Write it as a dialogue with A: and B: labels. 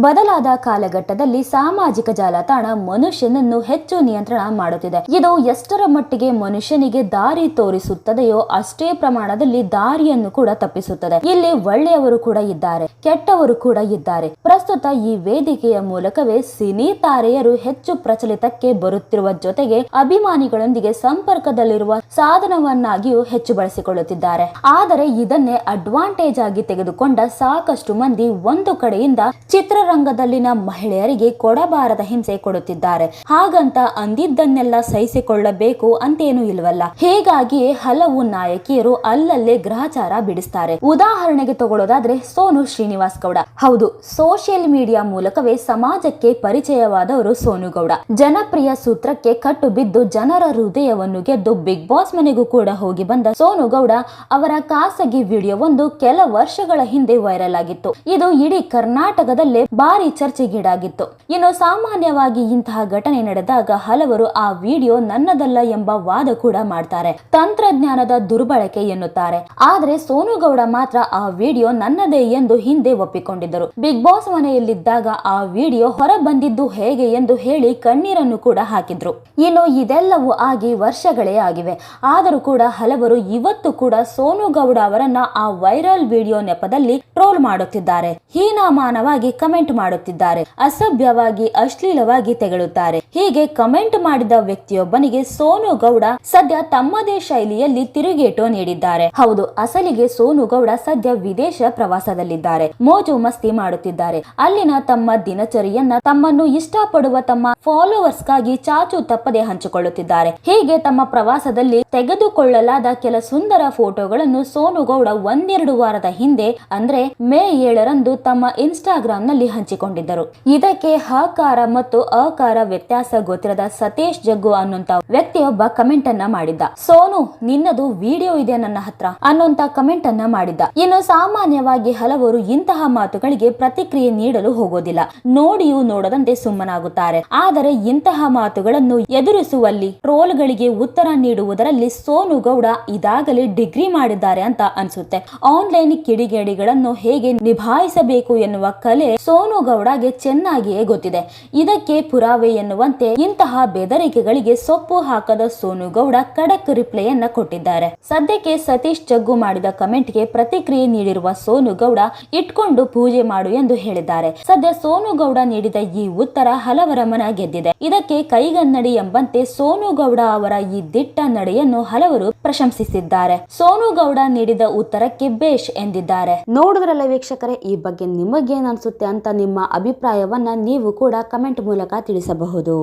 A: ಬದಲಾದ ಕಾಲಘಟ್ಟದಲ್ಲಿ ಸಾಮಾಜಿಕ ಜಾಲತಾಣ ಮನುಷ್ಯನನ್ನು ಹೆಚ್ಚು ನಿಯಂತ್ರಣ ಮಾಡುತ್ತಿದೆ. ಇದು ಎಷ್ಟರ ಮಟ್ಟಿಗೆ ಮನುಷ್ಯನಿಗೆ ದಾರಿ ತೋರಿಸುತ್ತದೆಯೋ ಅಷ್ಟೇ ಪ್ರಮಾಣದಲ್ಲಿ ದಾರಿಯನ್ನು ಕೂಡ ತಪ್ಪಿಸುತ್ತದೆ. ಇಲ್ಲಿ ಒಳ್ಳೆಯವರು ಕೂಡ ಇದ್ದಾರೆ, ಕೆಟ್ಟವರು ಕೂಡ ಇದ್ದಾರೆ. ಪ್ರಸ್ತುತ ಈ ವೇದಿಕೆಯ ಮೂಲಕವೇ ಸಿನಿ ತಾರೆಯರು ಹೆಚ್ಚು ಪ್ರಚಲಿತಕ್ಕೆ ಬರುತ್ತಿರುವ ಜೊತೆಗೆ ಅಭಿಮಾನಿಗಳೊಂದಿಗೆ ಸಂಪರ್ಕದಲ್ಲಿರುವ ಸಾಧನವನ್ನಾಗಿಯೂ ಹೆಚ್ಚು ಬಳಸಿಕೊಳ್ಳುತ್ತಿದ್ದಾರೆ. ಆದರೆ ಇದನ್ನೇ ಅಡ್ವಾಂಟೇಜ್ ಆಗಿ ತೆಗೆದುಕೊಂಡ ಸಾಕಷ್ಟು ಮಂದಿ ಒಂದು ಕಡೆಯಿಂದ ಚಿತ್ರರಂಗದಲ್ಲಿನ ಮಹಿಳೆಯರಿಗೆ ಕೊಡಬಾರದ ಹಿಂಸೆ ಕೊಡುತ್ತಿದ್ದಾರೆ. ಹಾಗಂತ ಅಂದಿದ್ದನ್ನೆಲ್ಲ ಸಹಿಸಿಕೊಳ್ಳಬೇಕು ಅಂತೇನು ಇಲ್ವಲ್ಲ. ಹೀಗಾಗಿಯೇ ಹಲವು ನಾಯಕಿಯರು ಅಲ್ಲಲ್ಲೇ ಗ್ರಹಚಾರ ಬಿಡಿಸ್ತಾರೆ. ಉದಾಹರಣೆಗೆ ತಗೊಳ್ಳೋದಾದ್ರೆ ಸೋನು ಶ್ರೀನಿವಾಸ್ ಗೌಡ. ಹೌದು, ಸೋಷಿಯಲ್ ಮೀಡಿಯಾ ಮೂಲಕವೇ ಸಮಾಜಕ್ಕೆ ಪರಿಚಯವಾದವರು ಸೋನು ಗೌಡ. ಜನಪ್ರಿಯ ಸೂತ್ರಕ್ಕೆ ಕಟ್ಟು ಬಿದ್ದು ಜನರ ಹೃದಯವನ್ನು ಗೆದ್ದು ಬಿಗ್ ಬಾಸ್ ಮನೆಗೂ ಕೂಡ ಹೋಗಿ ಬಂದ ಸೋನು ಗೌಡ ಅವರ ಖಾಸಗಿ ವಿಡಿಯೋವೊಂದು ಕೆಲ ವರ್ಷಗಳ ಹಿಂದೆ ವೈರಲ್ ಆಗಿತ್ತು. ಇದು ಇಡೀ ಕರ್ನಾಟಕದಲ್ಲೇ ಭಾರಿ ಚರ್ಚೆಗೀಡಾಗಿತ್ತು. ಇನ್ನು ಸಾಮಾನ್ಯವಾಗಿ ಇಂತಹ ಘಟನೆ ನಡೆದಾಗ ಹಲವರು ಆ ವಿಡಿಯೋ ನನ್ನದಲ್ಲ ಎಂಬ ವಾದ ಕೂಡ ಮಾಡ್ತಾರೆ, ತಂತ್ರಜ್ಞಾನದ ದುರ್ಬಳಕೆ ಎನ್ನುತ್ತಾರೆ. ಆದ್ರೆ ಸೋನು ಗೌಡ ಮಾತ್ರ ಆ ವಿಡಿಯೋ ನನ್ನದೇ ಎಂದು ಹಿಂದೆ ಒಪ್ಪಿಕೊಂಡಿದ್ದರು. ಬಿಗ್ ಬಾಸ್ ಮನೆಯಲ್ಲಿದ್ದಾಗ ಆ ವಿಡಿಯೋ ಹೊರ ಬಂದಿದ್ದು ಹೇಗೆ ಎಂದು ಹೇಳಿ ಕಣ್ಣೀರನ್ನು ಕೂಡ ಹಾಕಿದ್ರು. ಇನ್ನು ಇದೆಲ್ಲವೂ ಆಗಿ ವರ್ಷಗಳೇ ಆಗಿವೆ. ಆದರೂ ಕೂಡ ಹಲವರು ಇವತ್ತು ಕೂಡ ಸೋನು ಗೌಡ ಅವರನ್ನ ಆ ವೈರಲ್ ವಿಡಿಯೋ ನೆಪದಲ್ಲಿ ಟ್ರೋಲ್ ಮಾಡುತ್ತಿದ್ದಾರೆ, ಹೀನಾಮಾನವಾಗಿ ಕಮೆಂಟ್ ಮಾಡುತ್ತಿದ್ದಾರೆ, ಅಸಭ್ಯವಾಗಿ ಅಶ್ಲೀಲವಾಗಿ ತೆಗಳುತ್ತಾರೆ. ಹೀಗೆ ಕಮೆಂಟ್ ಮಾಡಿದ ವ್ಯಕ್ತಿಯೊಬ್ಬನಿಗೆ ಸೋನು ಗೌಡ ಸದ್ಯ ತಮ್ಮದೇ ಶೈಲಿಯಲ್ಲಿ ತಿರುಗೇಟು ನೀಡಿದ್ದಾರೆ. ಹೌದು, ಅಸಲಿಗೆ ಸೋನು ಗೌಡ ಸದ್ಯ ವಿದೇಶ ಪ್ರವಾಸದಲ್ಲಿದ್ದಾರೆ, ಮೋಜು ಮಸ್ತಿ ಮಾಡುತ್ತಿದ್ದಾರೆ. ಅಲ್ಲಿನ ತಮ್ಮ ದಿನಚರಿಯನ್ನ ತಮ್ಮನ್ನು ಇಷ್ಟಪಡುವ ತಮ್ಮ ಫಾಲೋವರ್ಸ್ಗಾಗಿ ಚಾಚು ತಪ್ಪದೆ ಹಂಚಿಕೊಳ್ಳುತ್ತಿದ್ದಾರೆ. ಹೀಗೆ ತಮ್ಮ ಪ್ರವಾಸದಲ್ಲಿ ತೆಗೆದುಕೊಳ್ಳಲಾದ ಕೆಲ ಸುಂದರ ಫೋಟೋಗಳನ್ನು ಸೋನು ಗೌಡ ಒಂದೆರಡು ವಾರದ ಹಿಂದೆ ಅಂದ್ರೆ ಮೇ 7ರಂದು ತಮ್ಮ ಇನ್ಸ್ಟಾಗ್ರಾಮ್ ನಲ್ಲಿ ಹಂಚಿಕೊಂಡಿದ್ದರು. ಇದಕ್ಕೆ ಹಕಾರ ಮತ್ತು ಅಕಾರ ವ್ಯತ್ಯಾಸ ಗೊತ್ತಿರದ ಸತೀಶ್ ಜಗ್ಗು ಅನ್ನುವಂತ ವ್ಯಕ್ತಿಯೊಬ್ಬ ಕಮೆಂಟ್ ಅನ್ನ ಮಾಡಿದ್ದ. ಸೋನು, ನಿನ್ನದು ವಿಡಿಯೋ ಇದೆ ನನ್ನ ಹತ್ರ ಅನ್ನುವಂತ ಕಮೆಂಟ್ ಅನ್ನ ಮಾಡಿದ್ದ. ಇನ್ನು ಸಾಮಾನ್ಯವಾಗಿ ಹಲವರು ಇಂತಹ ಮಾತುಗಳಿಗೆ ಪ್ರತಿಕ್ರಿಯೆ ನೀಡಲು ಹೋಗೋದಿಲ್ಲ, ನೋಡಿಯೂ ನೋಡದಂತೆ ಸುಮ್ಮನಾಗುತ್ತಾರೆ. ಆದರೆ ಇಂತಹ ಮಾತುಗಳನ್ನು ಎದುರಿಸುವಲ್ಲಿ, ಟ್ರೋಲ್ಗಳಿಗೆ ಉತ್ತರ ನೀಡುವುದರಲ್ಲಿ ಸೋನು ಗೌಡ ಇದಾಗಲೇ ಡಿಗ್ರಿ ಮಾಡಿದ್ದಾರೆ ಅಂತ ಅನ್ಸುತ್ತೆ. ಆನ್ಲೈನ್ ಕಿಡಿಗೇಡಿಗಳನ್ನು ಹೇಗೆ ನಿಭಾಯಿಸಬೇಕು ಎನ್ನುವ ಕಲೆ ಸೋನು ಗೌಡಗೆ ಚೆನ್ನಾಗಿಯೇ ಗೊತ್ತಿದೆ. ಇದಕ್ಕೆ ಪುರಾವೆ ಎನ್ನುವಂತೆ ಇಂತಹ ಬೆದರಿಕೆಗಳಿಗೆ ಸೊಪ್ಪು ಹಾಕದ ಸೋನು ಗೌಡ ಖಡಕ್ ರಿಪ್ಲೈಯನ್ನ ಕೊಟ್ಟಿದ್ದಾರೆ. ಸದ್ಯಕ್ಕೆ ಸತೀಶ್ ಜಗ್ಗು ಮಾಡಿದ ಕಮೆಂಟ್ಗೆ ಪ್ರತಿಕ್ರಿಯೆ ನೀಡಿರುವ ಸೋನು ಗೌಡ ಇಟ್ಕೊಂಡು ಪೂಜೆ ಮಾಡು ಎಂದು ಹೇಳಿದ್ದಾರೆ. ಸದ್ಯ ಸೋನು ಗೌಡ ನೀಡಿದ ಈ ಉತ್ತರ ಹಲವರ ಮನ ಗೆದ್ದಿದೆ. ಇದಕ್ಕೆ ಕೈಗನ್ನಡಿ ಎಂಬಂತೆ ಸೋನು ಗೌಡ ಅವರ ಈ ದಿಟ್ಟ ನಡೆಯನ್ನು ಹಲವರು ಪ್ರಶಂಸಿಸಿದ್ದಾರೆ. ಸೋನು ಗೌಡ ನೀಡಿದ ಉತ್ತರಕ್ಕೆ ಬೇಷ್ ಎಂದಿದ್ದಾರೆ. ನೋಡಿದ್ರಲ್ಲ ವೀಕ್ಷಕರೇ, ಈ ಬಗ್ಗೆ ನಿಮಗೇನು ಅನ್ಸುತ್ತೆ ಅಂತ ನಿಮ್ಮ ಅಭಿಪ್ರಾಯವನ್ನ ನೀವು ಕೂಡ ಕಮೆಂಟ್ ಮೂಲಕ ತಿಳಿಸಬಹುದು.